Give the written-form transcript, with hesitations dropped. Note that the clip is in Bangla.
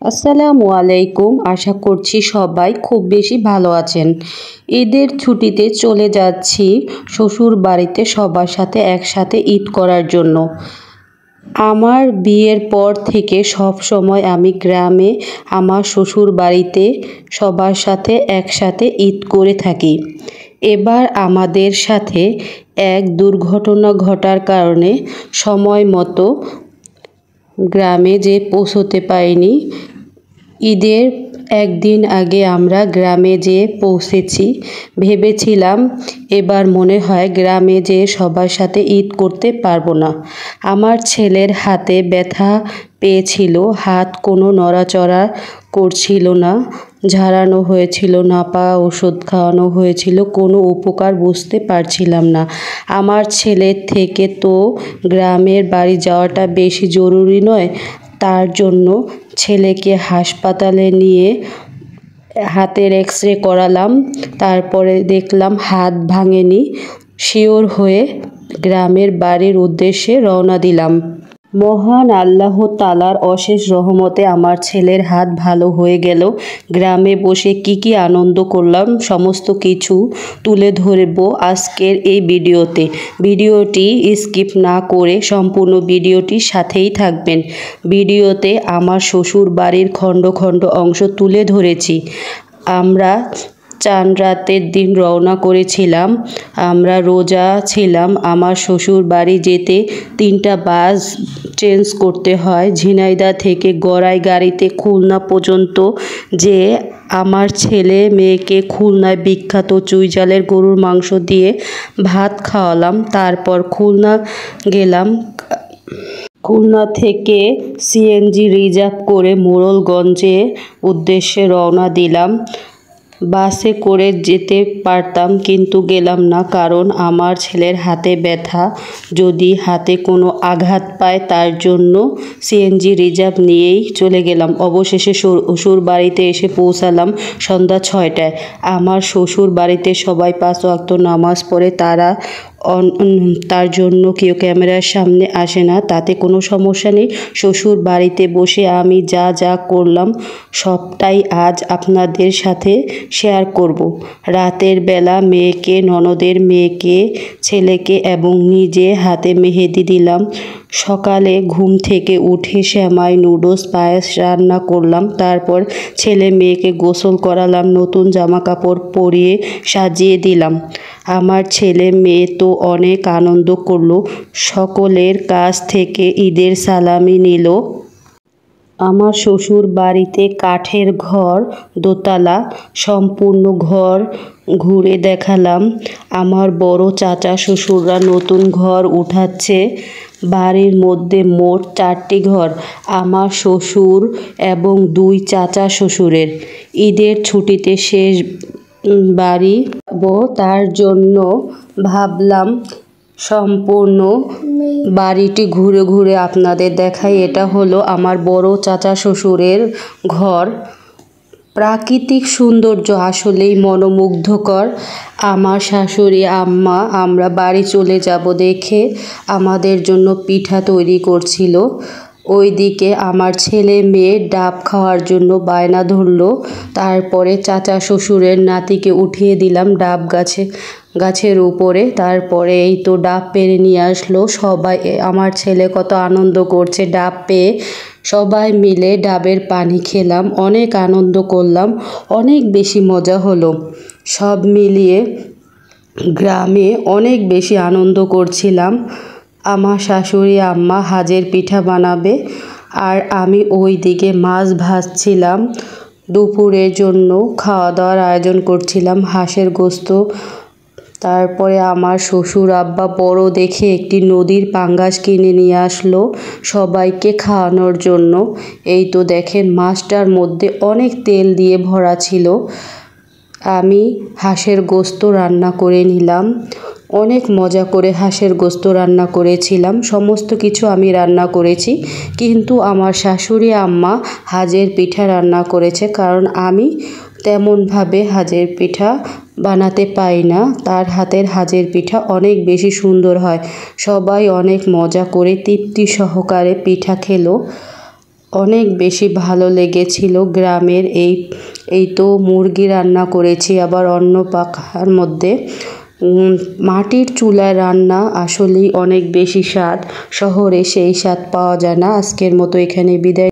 আসসালামু আলাইকুম। আশা করছি সবাই খুব বেশি ভালো আছেন। ঈদের ছুটিতে চলে যাচ্ছি শ্বশুর বাড়িতে সবার সাথে একসাথে ঈদ করার জন্য। আমার বিয়ের পর থেকে সব সময় আমি গ্রামে আমার শ্বশুর বাড়িতে সবার সাথে একসাথে ঈদ করে থাকি। এবার আমাদের সাথে এক দুর্ঘটনা ঘটার কারণে সময় মতো গ্রামে যে পৌঁছতে পারিনি। ঈদের একদিন আগে আমরা গ্রামে যেয়ে পৌঁছেছি। ভেবেছিলাম এবার মনে হয় গ্রামে যেয়ে সবার সাথে ঈদ করতে পারবো না। আমার ছেলের হাতে ব্যথা পেয়েছিল, হাত কোনো নড়াচড়া করছিল না, ঝাড়ানো হয়েছিল, নাপা ওষুধ খাওয়ানো হয়েছিল, কোনো উপকার বুঝতে পারছিলাম না। আমার ছেলের থেকে তো গ্রামের বাড়ি যাওয়াটা বেশি জরুরি নয়, তার জন্য ছেলেকে হাসপাতালে নিয়ে হাতের এক্স-রে করালাম। তারপরে দেখলাম হাত ভাঙেনি। শিওর হয়ে গ্রামের বাড়ির উদ্দেশ্যে রওনা দিলাম। মহান আল্লাহ তাআলার অশেষ রহমতে আমার ছেলের হাত ভালো হয়ে গেল। গ্রামে বসে কি আনন্দ করলাম সমস্ত কিছু তুলে ধরব আজকের এই ভিডিওতে। ভিডিওটি স্কিপ না করে সম্পূর্ণ ভিডিওটির সাথেই থাকবেন। ভিডিওতে আমার শ্বশুর বাড়ির খণ্ড খণ্ড অংশ তুলে ধরেছি। আমরা চাঁদ রাতের দিন রওনা করেছিলাম। আমরা রোজা ছিলাম। আমার শ্বশুর বাড়ি যেতে 3টা বাস চেঞ্জ করতে হয়। ঝিনাইদহ থেকে গড়াই গাড়িতে খুলনা পর্যন্ত যে আমার ছেলে মেয়েকে খুলনায় বিখ্যাত চুইঝালের গরুর মাংস দিয়ে ভাত খাওয়ালাম। তারপর খুলনা গেলাম। খুলনা থেকে সিএনজি রিজার্ভ করে মোড়লগঞ্জের উদ্দেশ্যে রওনা দিলাম। বাসে করে যেতে পারতাম কিন্তু গেলাম না, কারণ আমার ছেলের হাতে ব্যথা, যদি হাতে কোনো আঘাত পায় তার জন্য সিএনজি রিজার্ভ নিয়েই চলে গেলাম। অবশেষে শ্বশুর বাড়িতে এসে পৌঁছালাম সন্ধ্যা 6টায়। আমার শ্বশুর বাড়িতে সবাই 5 ওয়াক্ত নামাজ পড়ে, তার জন্য কেউ ক্যামেরার সামনে আসে না, তাতে কোনো সমস্যা নেই। শ্বশুর বাড়িতে বসে আমি যা করলাম সবটাই আজ আপনাদের সাথে শেয়ার করব। রাতের বেলা মেয়েকে, ননদের মেয়েকে, ছেলেকে এবং নিজে হাতে মেহেদি দিলাম। সকালে ঘুম থেকে উঠে সেমাই, নুডলস, পায়েস রান্না করলাম। তারপর ছেলে মেয়েকে গোসল করালাম, নতুন জামা কাপড় পরিয়ে সাজিয়ে দিলাম। আমার ছেলে মেয়ে তো অনেক আনন্দ করলো। সকলের কাছ থেকে ঈদের সালামি নিল। আমার শ্বশুর বাড়িতে কাঠের ঘর, দোতলা, সম্পূর্ণ ঘর ঘুরে দেখালাম। আমার বড় চাচা শ্বশুররা নতুন ঘর উঠাচ্ছে। বাড়ির মধ্যে মোট 4টি ঘর। আমার শ্বশুর এবং 2 চাচা শ্বশুরের। ঈদের ছুটিতে শেষ বাড়ি যাব, তার জন্য ভাবলাম সম্পূর্ণ বাড়িটি ঘুরে ঘুরে আপনাদের দেখাই। এটা হলো আমার বড় চাচা শ্বশুরের ঘর। প্রাকৃতিক সৌন্দর্য আসলেই মনোমুগ্ধকর। আমার শাশুড়ি আম্মা আমরা বাড়ি চলে যাব দেখে আমাদের জন্য পিঠা তৈরি করছিল। ওইদিকে আমার ছেলে মেয়ে ডাব খাওয়ার জন্য বায়না ধরলো। তারপরে চাচা শ্বশুরের নাতিকে উঠিয়ে দিলাম ডাব গাছের উপরে। তারপরে এই তো ডাব পেড়ে নিয়ে আসলো সবাই। আমার ছেলে কত আনন্দ করছে ডাব পেয়ে। সবাই মিলে ডাবের পানি খেলাম, অনেক আনন্দ করলাম, অনেক বেশি মজা হলো। সব মিলিয়ে গ্রামে অনেক বেশি আনন্দ করছিলাম। আমার শাশুড়ি আম্মা হাজের পিঠা বানাবে, আর আমি ওই দিকে মাছ ভাজছিলাম। দুপুরের জন্য খাওয়া দাওয়ার আয়োজন করছিলাম, হাঁসের গোস্ত। তারপরে আমার শ্বশুর আব্বা বড় দেখে একটি নদীর পাঙ্গাস কিনে নিয়ে আসলো সবাইকে খাওয়ানোর জন্য। এই তো দেখেন মাছটার মধ্যে অনেক তেল দিয়ে ভরা ছিল। আমি হাঁসের গোস্ত রান্না করে নিলাম। অনেক মজা করে হাঁসের গোস্ত রান্না করেছিলাম। সমস্ত কিছু আমি রান্না করেছি, কিন্তু আমার শাশুড়ি আম্মা হাজের পিঠা রান্না করেছে, কারণ আমি তেমনভাবে হাজের পিঠা বানাতে পারি না। তার হাতের হাজের পিঠা অনেক বেশি সুন্দর হয়। সবাই অনেক মজা করে তৃপ্তি সহকারে পিঠা খেলো। অনেক বেশি ভালো লেগেছিল গ্রামের এই তো মুরগি রান্না করেছি আবার অন্য পাখার মধ্যে। মাটির চুলায় রান্না আসলেই অনেক বেশি স্বাদ, শহরে সেই স্বাদ পাওয়া যায় না। আজকের মতো এখানে বিদায়।